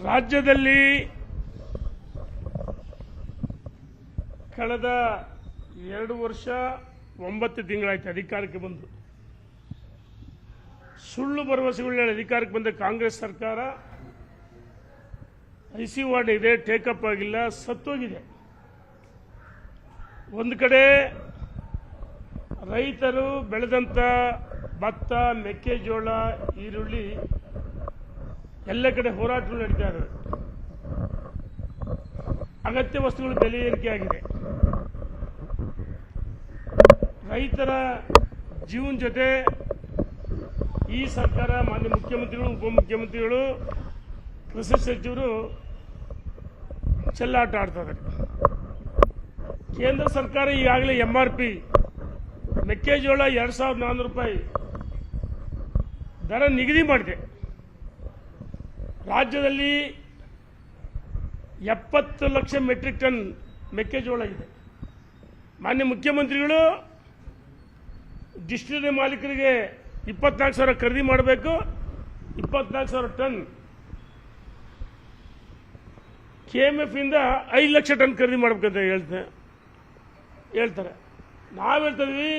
ರಾಜ್ಯದಲ್ಲಿ ಕಳೆದ 2 ವರ್ಷ 9 ತಿಂಗಳಾಯ್ತು ಅಧಿಕಾರಕ್ಕೆ ಬಂದು. ಸುಳ್ಳು ಭರವಸೆಗಳನ್ನ ಅಧಿಕಾರಕ್ಕೆ ಬಂದ ಕಾಂಗ್ರೆಸ್ ಸರ್ಕಾರ ಐಸಿಯು ವಾರ್ಡ್ ಇದೆ, ಟೇಕಪ್ ಆಗಿಲ್ಲ, ಸತ್ತೋಗಿದೆ. ಒಂದು ಕಡೆ ರೈತರು ಬೆಳೆದಂಥ ಭತ್ತ, ಮೆಕ್ಕೆಜೋಳ, ಈರುಳ್ಳಿ ಎಲ್ಲ ಕಡೆ ಹೋರಾಟಗಳು ನಡೀತಾ ಇದ್ದಾವೆ. ಅಗತ್ಯ ವಸ್ತುಗಳ ಬೆಲೆ ಏರಿಕೆ ಆಗಿದೆ. ರೈತರ ಜೀವನ ಜೊತೆ ಈ ಸರ್ಕಾರ, ಮಾನ್ಯ ಮುಖ್ಯಮಂತ್ರಿಗಳು, ಉಪಮುಖ್ಯಮಂತ್ರಿಗಳು, ಕೃಷಿ ಸಚಿವರು ಚೆಲ್ಲಾಟ ಆಡ್ತಾರೆ. ಕೇಂದ್ರ ಸರ್ಕಾರ ಈಗಾಗಲೇ MRP ಮೆಕ್ಕೆಜೋಳ 2400 ರೂಪಾಯಿ ದರ ನಿಗದಿ ಮಾಡಿದೆ. ರಾಜ್ಯದಲ್ಲಿ 70 ಲಕ್ಷ ಮೆಟ್ರಿಕ್ ಟನ್ ಮೆಕ್ಕೆಜೋಳ ಇದೆ. ಮಾನ್ಯ ಮುಖ್ಯಮಂತ್ರಿಗಳು ಡಿಸ್ಟಿಲರಿ ಮಾಲೀಕರಿಗೆ 24,000 ಖರೀದಿ ಮಾಡಬೇಕು, 24,000 ಟನ್. KMF ಇಂದ 5 ಲಕ್ಷ ಟನ್ ಖರೀದಿ ಮಾಡಬೇಕಂತ ಹೇಳ್ತಾರೆ. ನಾವು ಹೇಳ್ತಿದ್ವಿ,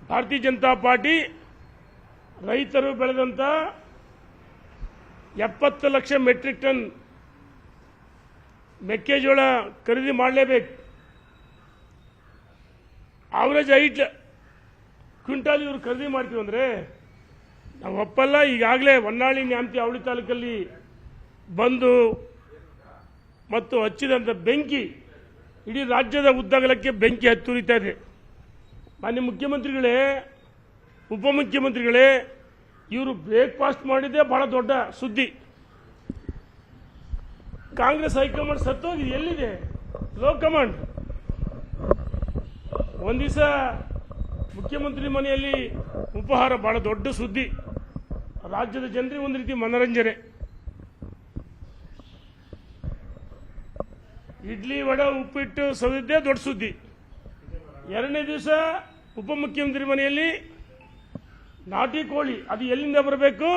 ಭಾರತೀಯ ಜನತಾ ಪಾರ್ಟಿ ರೈತರು ಬೆಳೆದಂತ 70 ಲಕ್ಷ ಮೆಟ್ರಿಕ್ ಟನ್ ಮೆಕ್ಕೆಜೋಳ ಖರೀದಿ ಮಾಡಲೇಬೇಕು. ಆವರೇಜ್ 5 ಕ್ವಿಂಟಾಲ್ ಇವರು ಖರೀದಿ ಮಾಡ್ತೀವಿ ಅಂದರೆ ನಾವು ಒಪ್ಪಲ್ಲ. ಈಗಾಗಲೇ ಹೊನ್ನಾಳಿ, ನ್ಯಾಮತಿ, ಅವಳಿ ತಾಲೂಕಲ್ಲಿ ಬಂದು ಮತ್ತು ಹಚ್ಚಿದಂಥ ಬೆಂಕಿ ಇಡೀ ರಾಜ್ಯದ ಉದ್ದಗಲಕ್ಕೆ ಬೆಂಕಿ ಹತ್ತುರಿತಾ ಇದೆ. ಮಾನ್ಯ ಮುಖ್ಯಮಂತ್ರಿಗಳೇ, ಉಪಮುಖ್ಯಮಂತ್ರಿಗಳೇ, ಇವರು ಬ್ರೇಕ್ಫಾಸ್ಟ್ ಮಾಡಿದ್ದೇ ಬಹಳ ದೊಡ್ಡ ಸುದ್ದಿ. ಕಾಂಗ್ರೆಸ್ ಹೈಕಮಾಂಡ್ ಸತ್ತೋಗಿದೆ. ಎಲ್ಲಿದೆ ಲೋ ಕಮಾಂಡ್? ಒಂದು ದಿವಸ ಮುಖ್ಯಮಂತ್ರಿ ಮನೆಯಲ್ಲಿ ಉಪಹಾರ, ಬಹಳ ದೊಡ್ಡ ಸುದ್ದಿ. ರಾಜ್ಯದ ಜನರಿಗೆ ಒಂದು ರೀತಿ ಮನರಂಜನೆ. ಇಡ್ಲಿ, ವಡೆ, ಉಪ್ಪಿಟ್ಟು ಸವಿದ್ದೇ ದೊಡ್ಡ ಸುದ್ದಿ. 2ನೇ ದಿವಸ ಉಪಮುಖ್ಯಮಂತ್ರಿ ಮನೆಯಲ್ಲಿ ನಾಟಿ ಕೋಳಿ. ಅದು ಎಲ್ಲಿಂದ ಬರಬೇಕು?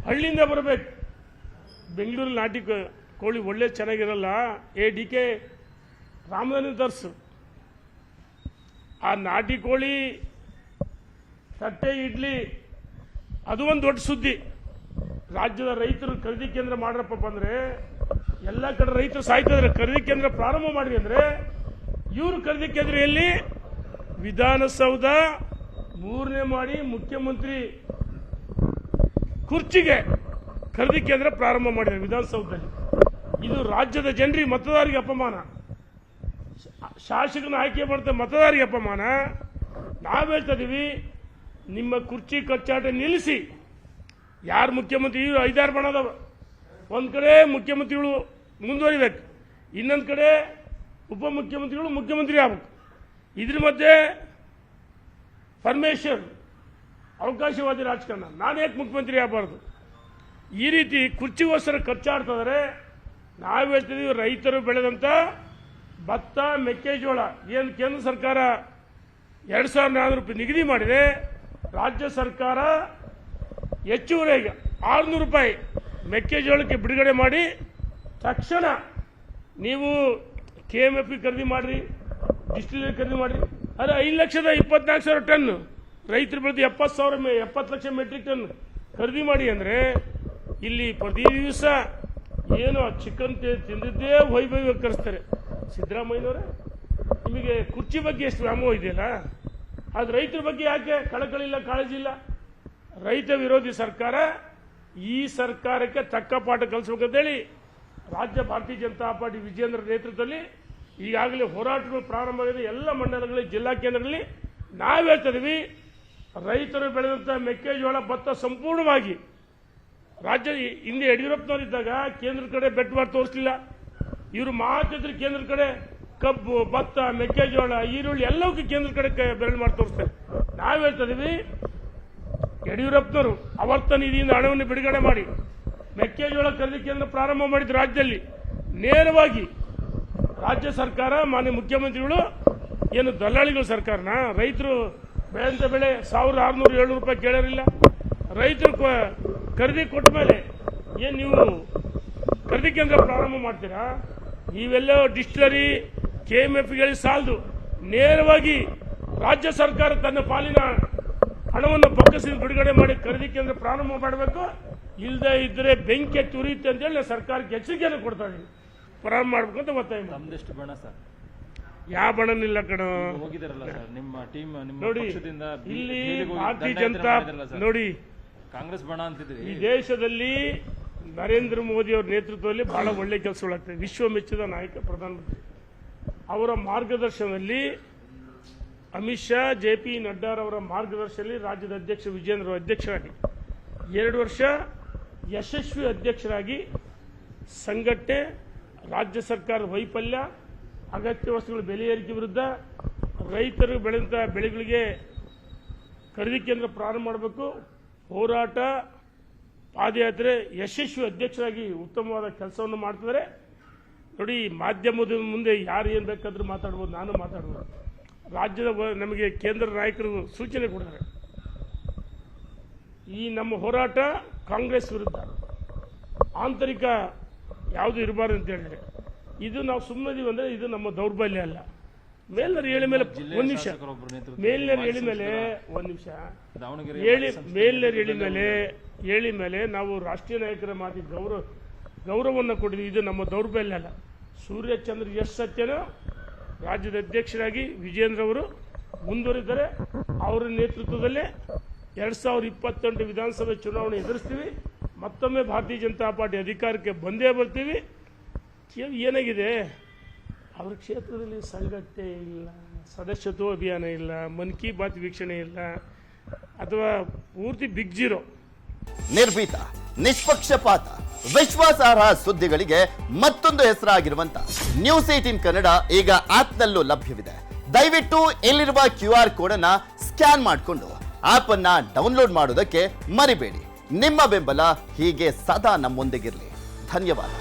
ಹಳ್ಳಿಯಿಂದ ಬರಬೇಕು. ಬೆಂಗಳೂರಲ್ಲಿ ನಾಟಿ ಕೋಳಿ ಒಳ್ಳೆ ಚೆನ್ನಾಗಿರಲ್ಲ. DK ರಾಮಧನ ತರಿಸು. ಆ ನಾಟಿ ಕೋಳಿ ತಟ್ಟೆ ಇಡ್ಲಿ ಅದು ಒಂದು ದೊಡ್ಡ ಸುದ್ದಿ. ರಾಜ್ಯದ ರೈತರು ಖರೀದಿ ಕೇಂದ್ರ ಮಾಡ್ರಪ್ಪ ಬಂದ್ರೆ ಎಲ್ಲ ಕಡೆ ರೈತರು ಸಾಯ್ತಿದ್ರೆ ಖರೀದಿ ಕೇಂದ್ರ ಪ್ರಾರಂಭ ಮಾಡಿ ಅಂದ್ರೆ ಇವರು ಖರೀದಿ ಕೇಂದ್ರ ಎಲ್ಲಿ? ವಿಧಾನಸೌಧ 3ನೇ ಮಾಡಿ ಮುಖ್ಯಮಂತ್ರಿ ಕುರ್ಚಿಗೆ ಖರೀದಿ ಕೇಂದ್ರ ಪ್ರಾರಂಭ ಮಾಡಿದ್ದಾರೆ ವಿಧಾನಸೌಧದಲ್ಲಿ. ಇದು ರಾಜ್ಯದ ಜನರಿಗೆ, ಮತದಾರರಿಗೆ ಅಪಮಾನ. ಶಾಸಕನ ಆಯ್ಕೆ ಮಾಡ್ತಾ ಮತದಾರರಿಗೆ ಅಪಮಾನ. ನಾವು ಹೇಳ್ತಾ ಇದೀವಿ, ನಿಮ್ಮ ಕುರ್ಚಿ ಕಚ್ಚಾಟ ನಿಲ್ಲಿಸಿ. ಯಾರು ಮುಖ್ಯಮಂತ್ರಿ? 5-6 ಬಣ ಅದಾವ. ಒಂದು ಕಡೆ ಮುಖ್ಯಮಂತ್ರಿಗಳು ಮುಂದುವರಿಬೇಕು, ಇನ್ನೊಂದು ಕಡೆ ಉಪಮುಖ್ಯಮಂತ್ರಿಗಳು ಮುಖ್ಯಮಂತ್ರಿ ಆಗಬೇಕು. ಇದ್ರ ಮಧ್ಯೆ ಪರಮೇಶ್ವರ್ ಅವಕಾಶವಾದಿ ರಾಜಕಾರಣ, ನಾನು ಯಾಕೆ ಮುಖ್ಯಮಂತ್ರಿ ಆಗಬಾರ್ದು? ಈ ರೀತಿ ಕುರ್ಚಿಗೋಸ್ಕರ ಖರ್ಚಾಡ್ತಿದ್ದಾರೆ. ನಾವು ಹೇಳ್ತಿದ್ದೀವಿ, ರೈತರು ಬೆಳೆದಂತ ಭತ್ತ, ಮೆಕ್ಕೆಜೋಳ ಏನು ಕೇಂದ್ರ ಸರ್ಕಾರ 2400 ರೂಪಾಯಿ ನಿಗದಿ ಮಾಡಿದೆ, ರಾಜ್ಯ ಸರ್ಕಾರ ಹೆಚ್ಚುವರಿಯಾಗಿ 600 ರೂಪಾಯಿ ಮೆಕ್ಕೆಜೋಳಕ್ಕೆ ಬಿಡುಗಡೆ ಮಾಡಿ ತಕ್ಷಣ ನೀವು KMF ಖರೀದಿ ಮಾಡ್ರಿ, ಡಿಸ್ಟಿಲರಿ ಖರೀದಿ ಮಾಡ್ರಿ. ಅದೇ 5,24,000 ಟನ್ ರೈತರು ಬೆಳೆದು 70 ಲಕ್ಷ ಮೆಟ್ರಿಕ್ ಟನ್ ಖರೀದಿ ಮಾಡಿ ಅಂದರೆ ಇಲ್ಲಿ ಪ್ರತಿ ದಿವಸ ಏನೋ ಚಿಕನ್ ತಿಂದಿದ್ದೇ ವೈಭವೀಕರಿಸ್ತಾರೆ. ಸಿದ್ದರಾಮಯ್ಯನವರೇ, ನಿಮಗೆ ಕುರ್ಚಿ ಬಗ್ಗೆ ಎಷ್ಟು ವ್ಯಾಮೋಹ ಇದೆಯಲ್ಲ, ಅದು ರೈತರ ಬಗ್ಗೆ ಯಾಕೆ ಕಳಕಳಿಲ್ಲ, ಕಾಳಜಿ ಇಲ್ಲ? ರೈತ ವಿರೋಧಿ ಸರ್ಕಾರ. ಈ ಸರ್ಕಾರಕ್ಕೆ ತಕ್ಕ ಪಾಠ ಕಲಿಸಬೇಕಂತೇಳಿ ರಾಜ್ಯ ಭಾರತೀಯ ಜನತಾ ಪಾರ್ಟಿ ವಿಜೇಂದ್ರ ನೇತೃತ್ವದಲ್ಲಿ ಈಗಾಗಲೇ ಹೋರಾಟಗಳು ಪ್ರಾರಂಭವಾಗಿದೆ. ಎಲ್ಲ ಮಂಡಲಗಳಲ್ಲಿ, ಜಿಲ್ಲಾ ಕೇಂದ್ರಗಳಲ್ಲಿ ನಾವು ಹೇಳ್ತಾ ಇದೀವಿ, ರೈತರು ಬೆಳೆದಂಥ ಮೆಕ್ಕೆಜೋಳ, ಭತ್ತ ಸಂಪೂರ್ಣವಾಗಿ ರಾಜ್ಯ ಹಿಂದೆ ಯಡಿಯೂರಪ್ಪನವರಿದ್ದಾಗ ಕೇಂದ್ರ ಕಡೆ ಬೆಟ್ಟವಾಗಿ ತೋರಿಸಲಿಲ್ಲ. ಇವರು ಮಾತಿದ್ರೆ ಕೇಂದ್ರ ಕಡೆ ಕಬ್ಬು, ಭತ್ತ, ಮೆಕ್ಕೆಜೋಳ, ಈರುಳ್ಳಿ ಎಲ್ಲವಕ್ಕೂ ಕೇಂದ್ರ ಕಡೆ ಬೆರಳು ಮಾಡಿ ತೋರಿಸ್ತಾರೆ. ನಾವು ಹೇಳ್ತಾ ಇದೀವಿ, ಯಡಿಯೂರಪ್ಪನವರು ಆವರ್ತ ನಿಧಿಯಿಂದ ಹಣವನ್ನು ಬಿಡುಗಡೆ ಮಾಡಿ ಮೆಕ್ಕೆಜೋಳ ಖರೀದಿ ಕೇಂದ್ರ ಪ್ರಾರಂಭ ಮಾಡಿದ ರಾಜ್ಯದಲ್ಲಿ ನೇರವಾಗಿ ರಾಜ್ಯ ಸರ್ಕಾರ, ಮಾನ್ಯ ಮುಖ್ಯಮಂತ್ರಿಗಳು ಏನು ದಲ್ಲಾಳಿಗಳ ಸರ್ಕಾರನ? ರೈತರು ಬೆಳೆದಂತ ಬೆಳೆ 1,600-700 ರೂಪಾಯಿ ಕೇಳೋರಿಲ್ಲ. ರೈತರು ಖರೀದಿ ಕೊಟ್ಟ ಮೇಲೆ ಏನು ನೀವು ಖರೀದಿ ಕೇಂದ್ರ ಪ್ರಾರಂಭ ಮಾಡ್ತೀರಾ? ನೀವೆಲ್ಲೋ ಡಿಸ್ಟಿಲರಿ KMFಗಳಿಗೆ ಸಾಲದು, ನೇರವಾಗಿ ರಾಜ್ಯ ಸರ್ಕಾರ ತನ್ನ ಪಾಲಿನ ಹಣವನ್ನು ಬೊಕ್ಕಸಿನ ಬಿಡುಗಡೆ ಮಾಡಿ ಖರೀದಿ ಕೇಂದ್ರ ಪ್ರಾರಂಭ ಮಾಡಬೇಕು. ಇಲ್ಲದೆ ಇದ್ರೆ ಬೆಂಕಿ ಎತ್ತಿ ಉರಿಯುತ್ತೆ ಅಂತೇಳಿ ನಾನು ಸರ್ಕಾರಕ್ಕೆ ಎಚ್ಚರಿಕೆಯನ್ನು ಕೊಡ್ತಾ ಇದ್ದೀನಿ. ಪ್ರಾರಂಭ ಮಾಡ್ಬೇಕು ಅಂತ ಒತ್ತಾಯ ಮಾಡಿ. ನಮ್ದೆಷ್ಟು ಬಣ ಸರ್? ಯಾವ ಬಣನಿಲ್ಲ ಕಣ. ಹೋಗಿದಾರಲ್ಲ ಸರ್ ನಿಮ್ಮ ಟೀಮ್, ನಿಮ್ಮ ನೋಡಿ ಪಕ್ಷದಿಂದ ಇಲ್ಲಿ ದೆಹಲಿಗೆ ಹೋಗಿ ಭಾರತೀಯ ದಂಡಯಾತ್ರೆ ಜನತಾ ಮಾಡಿದ್ರಲ್ಲ ಸರ್? ನೋಡಿ ಕಾಂಗ್ರೆಸ್ ಬಣ ಅಂತಿದ್ರಿ. ಈ ದೇಶದಲ್ಲಿ ನರೇಂದ್ರ ಮೋದಿ ಅವರ ನೇತೃತ್ವದಲ್ಲಿ ಬಹಳ ಒಳ್ಳೆ ಕೆಲಸಗಳಾಗ್ತದೆ. ವಿಶ್ವ ಮೆಚ್ಚಿದ ನಾಯಕ ಪ್ರಧಾನಮಂತ್ರಿ ಅವರ ಮಾರ್ಗದರ್ಶನದಲ್ಲಿ, ಅಮಿತ್ ಶಾ, JP ನಡ್ಡಾರವರ ಮಾರ್ಗದರ್ಶನದಲ್ಲಿ ರಾಜ್ಯದ ಅಧ್ಯಕ್ಷ ವಿಜೇಂದ್ರ ಅಧ್ಯಕ್ಷರಾಗಿ 2 ವರ್ಷ ಯಶಸ್ವಿ ಅಧ್ಯಕ್ಷರಾಗಿ ಸಂಘಟನೆ, ರಾಜ್ಯ ಸರ್ಕಾರದ ವೈಫಲ್ಯ, ಅಗತ್ಯ ವಸ್ತುಗಳ ಬೆಲೆ ಏರಿಕೆ ವಿರುದ್ಧ, ರೈತರು ಬೆಳೆದಂಥ ಬೆಳೆಗಳಿಗೆ ಖರೀದಿ ಕೇಂದ್ರ ಪ್ರಾರಂಭ ಮಾಡಬೇಕು, ಹೋರಾಟ, ಪಾದಯಾತ್ರೆ, ಯಶಸ್ವಿ ಅಧ್ಯಕ್ಷರಾಗಿ ಉತ್ತಮವಾದ ಕೆಲಸವನ್ನು ಮಾಡ್ತಿದ್ದಾರೆ. ನೋಡಿ, ಮಾಧ್ಯಮದ ಮುಂದೆ ಯಾರು ಏನು ಬೇಕಾದ್ರೂ ಮಾತಾಡ್ಬೋದು, ನಾನು ಮಾತಾಡ್ಬೋದು. ರಾಜ್ಯದ ನಮಗೆ ಕೇಂದ್ರ ನಾಯಕರು ಸೂಚನೆ ಕೊಡ್ತಾರೆ. ಈ ನಮ್ಮ ಹೋರಾಟ ಕಾಂಗ್ರೆಸ್ ವಿರುದ್ಧ, ಆಂತರಿಕ ಯಾವುದು ಇರಬಾರ್ದು ಅಂತ ಹೇಳಿದ್ರೆ, ಇದು ನಾವು ಸುಮ್ಮನೆ ಅಂದರೆ ಇದು ನಮ್ಮ ದೌರ್ಬಲ್ಯ ಅಲ್ಲ. ಮೇಲ್ನರ್ ಹೇಳಿ ಮೇಲೆ ಒಂದು ನಿಮಿಷ, ಮೇಲ್ನರ್ ಹೇಳಿ ಮೇಲೆ ಒಂದು ನಿಮಿಷ ಮೇಲ್ನರ್ ಹೇಳಿ ಮೇಲೆ ನಾವು ರಾಷ್ಟ್ರೀಯ ನಾಯಕರ ಮಾತಿಗೆ ಗೌರವವನ್ನು ಕೊಟ್ಟಿದ್ದೀವಿ. ಇದು ನಮ್ಮ ದೌರ್ಬಲ್ಯ ಅಲ್ಲ. ಸೂರ್ಯಚಂದ್ರ ಎಸ್ ಸತ್ಯನೋ ರಾಜ್ಯದ ಅಧ್ಯಕ್ಷರಾಗಿ ವಿಜೇಂದ್ರ ಅವರು ಮುಂದುವರಿದ್ದಾರೆ. ಅವರ ನೇತೃತ್ವದಲ್ಲೇ 2028 ವಿಧಾನಸಭೆ ಚುನಾವಣೆ ಎದುರಿಸ್ತೀವಿ. ಮತ್ತೊಮ್ಮೆ ಭಾರತೀಯ ಜನತಾ ಪಾರ್ಟಿ ಅಧಿಕಾರಕ್ಕೆ ಬಂದೇ ಬರ್ತೀವಿ. ಏನಾಗಿದೆ, ಅವ್ರ ಕ್ಷೇತ್ರದಲ್ಲಿ ಸಂಘಟನೆ ಇಲ್ಲ, ಸದಸ್ಯತ್ವ ಅಭಿಯಾನ ಇಲ್ಲ, ಮನ್ ಕಿ ಬಾತ್ ವೀಕ್ಷಣೆ ಇಲ್ಲ, ಅಥವಾ ಪೂರ್ತಿ ಬಿಗ್ ಜೀರೋ. ನಿರ್ಭೀತ, ನಿಷ್ಪಕ್ಷಪಾತ, ವಿಶ್ವಾಸಾರ್ಹ ಸುದ್ದಿಗಳಿಗೆ ಮತ್ತೊಂದು ಹೆಸರಾಗಿರುವಂತ News18 ಕನ್ನಡ ಈಗ ಆಪ್ನಲ್ಲೂ ಲಭ್ಯವಿದೆ. ದಯವಿಟ್ಟು ಇಲ್ಲಿರುವ QR ಕೋಡ್ ಅನ್ನ ಸ್ಕ್ಯಾನ್ ಮಾಡಿಕೊಂಡು ಆಪ್ ಅನ್ನ ಡೌನ್ಲೋಡ್ ಮಾಡೋದಕ್ಕೆ ಮರಿಬೇಡಿ. ನಿಮ್ಮ ಬೆಂಬಲ ಹೀಗೆ ಸದಾ ನಮ್ಮೊಂದಿಗಿರಲಿ. ಧನ್ಯವಾದ.